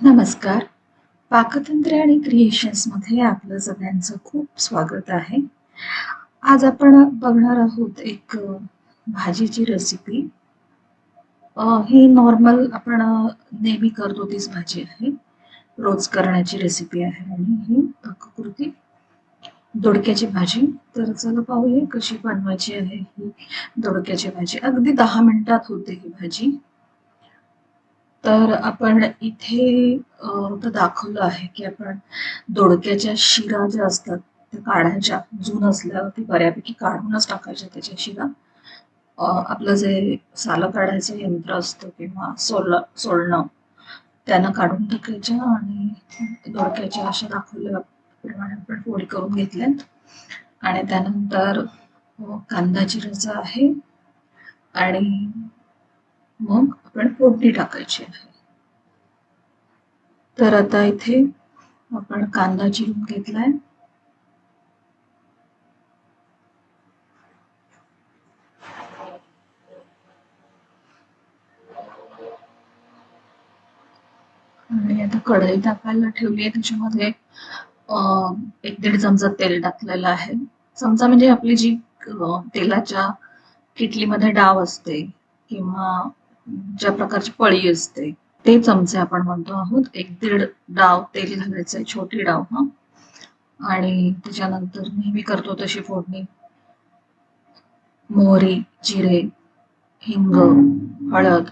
नमस्कार. पाकतंत्र आणि क्रिएशन्समध्ये आपलं सगळ्यांचं खूप स्वागत आहे. आज आपण बघणार आहोत एक भाजीची रेसिपी. ही नॉर्मल आपण नेहमी करतो तीच भाजी आहे. रोज करण्याची रेसिपी आहे आणि ही पाककृती दोडक्याची भाजी. तर चला पाहूया कशी बनवायची आहे ही दोडक्याची भाजी. अगदी 10 मिनिटात होते ही भाजी. तर आपण इथे तर दाखवलं आहे की आपण दोडक्याच्या शिरा ज्या असतात त्या काढायच्या. जून असल्यावरती बऱ्यापैकी काढूनच टाकायच्या त्याच्या शिरा. आपलं जे सालं काढायचं यंत्र असतं किंवा सोलणं त्यानं काढून टाकायच्या आणि दोडक्याच्या अशा दाखवल्याप्रमाणे आपण फोडी करून घेतल्यात. आणि त्यानंतर कांदा चिरायचा आहे आणि मग आपण फोडणी टाकायची आहे. तर आता इथे आपण कांदा चिरून घेतलाय. आणि आता कढई टाकायला ठेवली आहे. त्याच्यामध्ये 1-1.5 चमचा तेल टाकलेलं आहे. चमचा म्हणजे आपली जी तेलाच्या किटलीमध्ये डाव असते किंवा ज्या प्रकारची पळी असते ते चमचे आपण म्हणतो आहोत. 1-1.5 डाव तेल घालायचंय, छोटी डाव हा. आणि त्याच्यानंतर नेहमी करतो तशी फोडणी मोहरी, जिरे, हिंग, हळद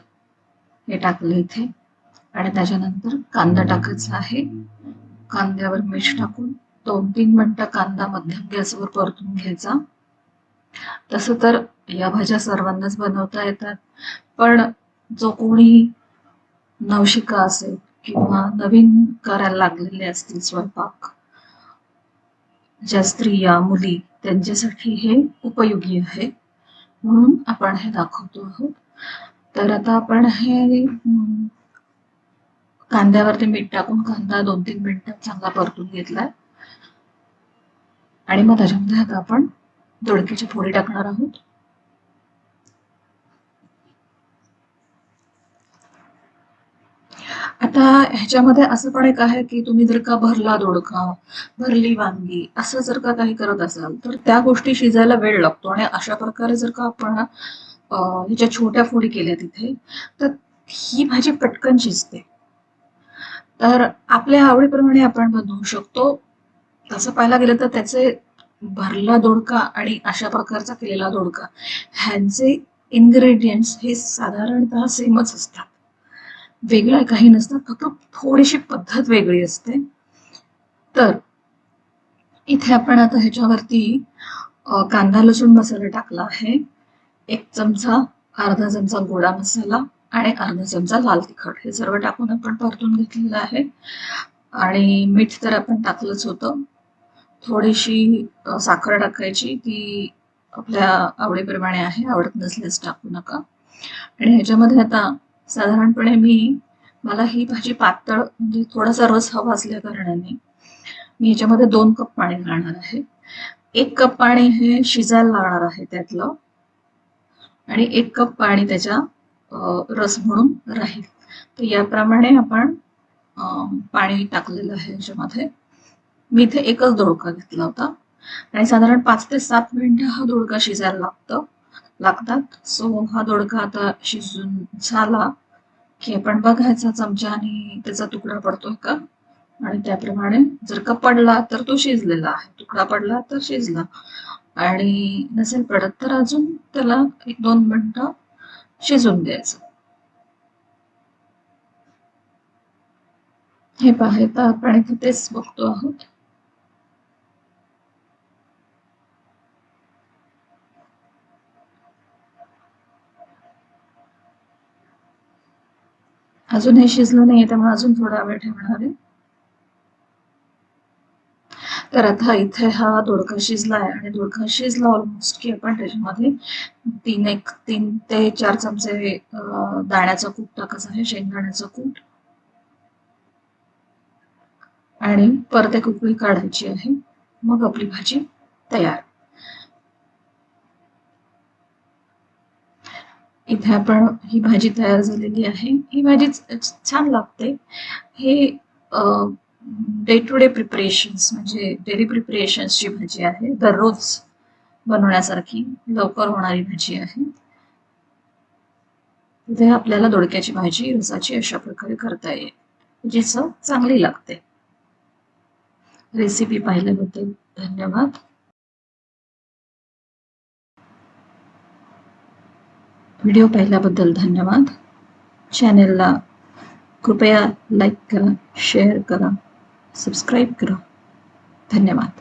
हे टाकले इथे. आणि त्याच्यानंतर कांदा टाकायचा आहे. कांद्यावर मीठ टाकून 2-3 मिनिटं कांदा मध्यम गॅसवर परतून घ्यायचा. तसं तर या भाज्या सर्वांनाच बनवता येतात, पण जो कोणी नवशिका असेल किंवा नवीन करायला लागलेले असतील स्वयंपाक, ज्या स्त्रिया, मुली त्यांच्यासाठी हे उपयोगी आहे. म्हणून आपण हे दाखवतो आहोत. तर आता आपण हे कांद्यावरती मीठ टाकून कांदा 2-3 मिनिटात चांगला परतून घेतलाय. आणि मग त्याच्यामध्ये आता आपण दोडक्याची फोडी टाकणार आहोत. आता ह्याच्यामध्ये असं पण एक आहे की तुम्ही जर का भरला दोडका, भरली वांगी असं जर का काही करत असाल तर त्या गोष्टी शिजायला वेळ लागतो. आणि अशा प्रकारे जर का आपण ह्याच्या छोट्या फोडी केल्या तिथे तर ही भाजी पटकन शिजते. तर आपल्या आवडीप्रमाणे आपण बनवू शकतो. तसं पाहायला गेलं तर त्याचे भरला दोडका आणि अशा प्रकारचा केलेला दोडका ह्यांचे इन्ग्रेडियंट्स हे साधारणतः सेमच असतात. वेगळं काही नसतं, फक्त थोडीशी पद्धत वेगळी असते. तर इथे आपण आता ह्याच्यावरती कांदा लसूण मसाला टाकला आहे. 1 चमचा, अर्धा चमचा गोडा मसाला आणि अर्धा चमचा लाल तिखट हे सर्व टाकून आपण परतून घेतलेलं आहे. आणि मीठ तर आपण टाकलंच होतं. थोडीशी साखर टाकायची, ती आपल्या आवडीप्रमाणे आहे. आवडत नसल्यास टाकू नका. आणि ह्याच्यामध्ये आता साधारणपणे मला ही भाजी पातळ म्हणजे थोडासा रस हवा असल्या कारणाने मी ह्याच्यामध्ये 2 कप पाणी घालणार आहे. 1 कप पाणी हे शिजायला लागणार आहे त्यातलं आणि 1 कप पाणी त्याच्या रस म्हणून राहील. तर याप्रमाणे आपण पाणी टाकलेलं आहे ह्याच्यामध्ये. मी इथे एकच दोडका घेतला होता आणि साधारण 5 ते 7 मिनिटं हा दोडका शिजायला लागतात. सो हा दोडका आता शिजून झाला की आपण बघायचा चमच्याने त्याचा तुकडा पडतोय का. आणि त्याप्रमाणे जर का पडला तर तो शिजलेला आहे, तुकडा पडला तर शिजला आणि नसेल पडत तर अजून त्याला 1-2 मिनिटं शिजून द्यायचं. हे पाहता आपण इथे तेच बघतो आहोत. अजून हे शिजलं नाहीये त्यामुळे अजून थोडा वेळ ठेवणार आहे. तर आता इथे हा दोडका शिजलाय आणि दोडका शिजला ऑलमोस्ट की आपण त्याच्यामध्ये 3 ते 4 चमचे दाण्याचं कूट टाकायचं आहे, शेंगदाण्याचं कूट. आणि परत एक उकळी काढायची आहे. मग आपली भाजी तयार. इथे आपण ही भाजी तयार झालेली आहे. ही भाजी छान लागते. हे डे टू डे प्रिपरेशन्स म्हणजे डेली प्रिपरेशन्सची भाजी आहे. दररोज बनवण्यासारखी लवकर होणारी भाजी आहे. इथे आपल्याला दोडक्याची भाजी रसाची अशा प्रकारे करता येईल, जी चव चांगली लागते. रेसिपी पाहिल्याबद्दल धन्यवाद. व्हिडिओ पाहिल्याबद्दल धन्यवाद. चॅनेलला कृपया लाईक करा, शेअर करा, सबस्क्राईब करा. धन्यवाद.